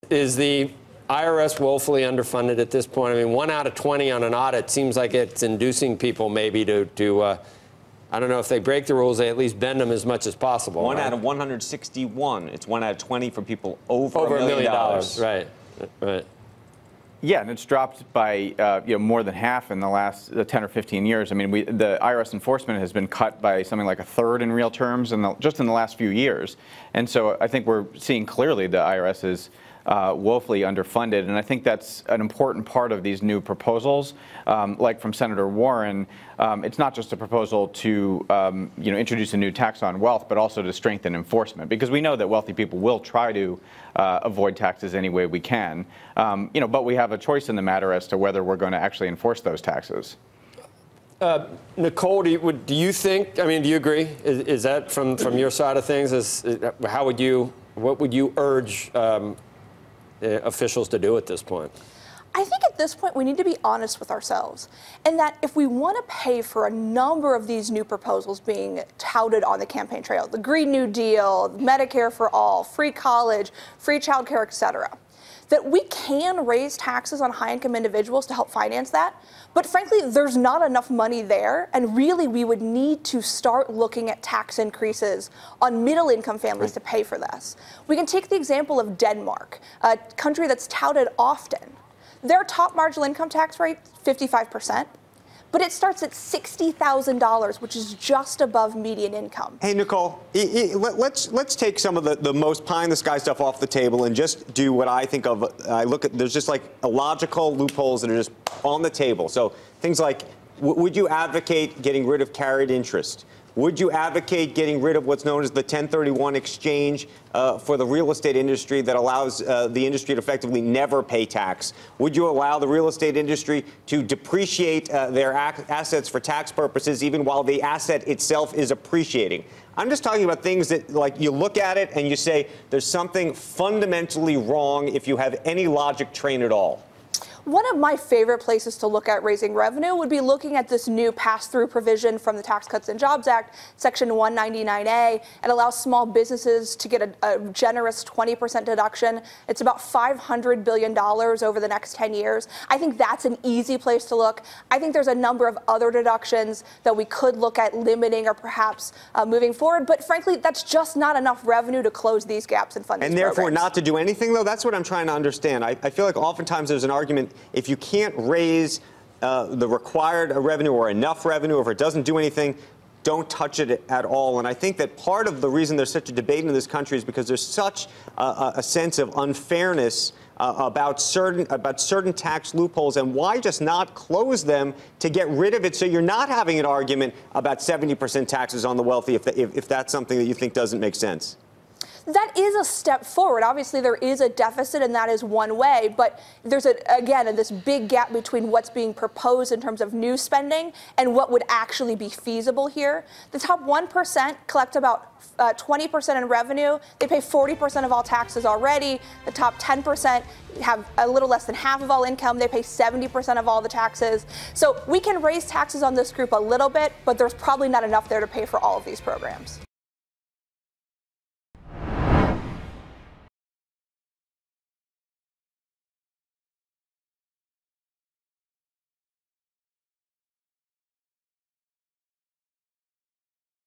Is the IRS woefully underfunded at this point? I mean, 1 out of 20 on an audit seems like it's inducing people maybe to I don't know if they break the rules, they at least bend them as much as possible. 1 out of 161. It's 1 out of 20 for people over $1 million. Right, right. Yeah, and it's dropped by more than half in the last 10 or 15 years. I mean, the IRS enforcement has been cut by something like a third in real terms just in the last few years. And so I think we're seeing clearly the IRS is woefully underfunded, and I think that's an important part of these new proposals. Like from Senator Warren, it's not just a proposal to introduce a new tax on wealth, but also to strengthen enforcement, because we know that wealthy people will try to avoid taxes any way we can. But we have a choice in the matter as to whether we're going to actually enforce those taxes. Nicole, do you think? I mean, do you agree? Is that from your side of things? What would you urge officials to do at this point? I think at this point we need to be honest with ourselves, and that if we want to pay for a number of these new proposals being touted on the campaign trail, the Green New Deal, Medicare for all, free college, free childcare, etc., that we can raise taxes on high-income individuals to help finance that. But frankly, there's not enough money there, and really we would need to start looking at tax increases on middle-income families to pay for this. We can take the example of Denmark, a country that's touted often. Their top marginal income tax rate, 55%. But it starts at $60,000, which is just above median income. Hey, Nicole, let's take some of the most pie-in-the-sky stuff off the table and just do what I think of. I look at, there's just like illogical loopholes that are just on the table. So things like, would you advocate getting rid of carried interest? Would you advocate getting rid of what's known as the 1031 exchange for the real estate industry that allows the industry to effectively never pay tax? Would you allow the real estate industry to depreciate their assets for tax purposes even while the asset itself is appreciating? I'm just talking about things that, like, you look at it and you say there's something fundamentally wrong if you have any logic train at all. One of my favorite places to look at raising revenue would be looking at this new pass-through provision from the Tax Cuts and Jobs Act, Section 199A. It allows small businesses to get a generous 20% deduction. It's about $500 billion over the next 10 years. I think that's an easy place to look. I think there's a number of other deductions that we could look at limiting or perhaps moving forward. But frankly, that's just not enough revenue to close these gaps in funding. And therefore not to do anything, though? That's what I'm trying to understand. I feel like oftentimes there's an argument, if you can't raise the required revenue or enough revenue, or if it doesn't do anything, don't touch it at all. And I think that part of the reason there's such a debate in this country is because there's such a sense of unfairness about certain tax loopholes, and why just not close them to get rid of it so you're not having an argument about 70% taxes on the wealthy if that's something that you think doesn't make sense? That is a step forward. Obviously, there is a deficit, and that is one way. But there's, again, this big gap between what's being proposed in terms of new spending and what would actually be feasible here. The top 1% collect about 20% in revenue. They pay 40% of all taxes already. The top 10% have a little less than half of all income. They pay 70% of all the taxes. So we can raise taxes on this group a little bit, but there's probably not enough there to pay for all of these programs.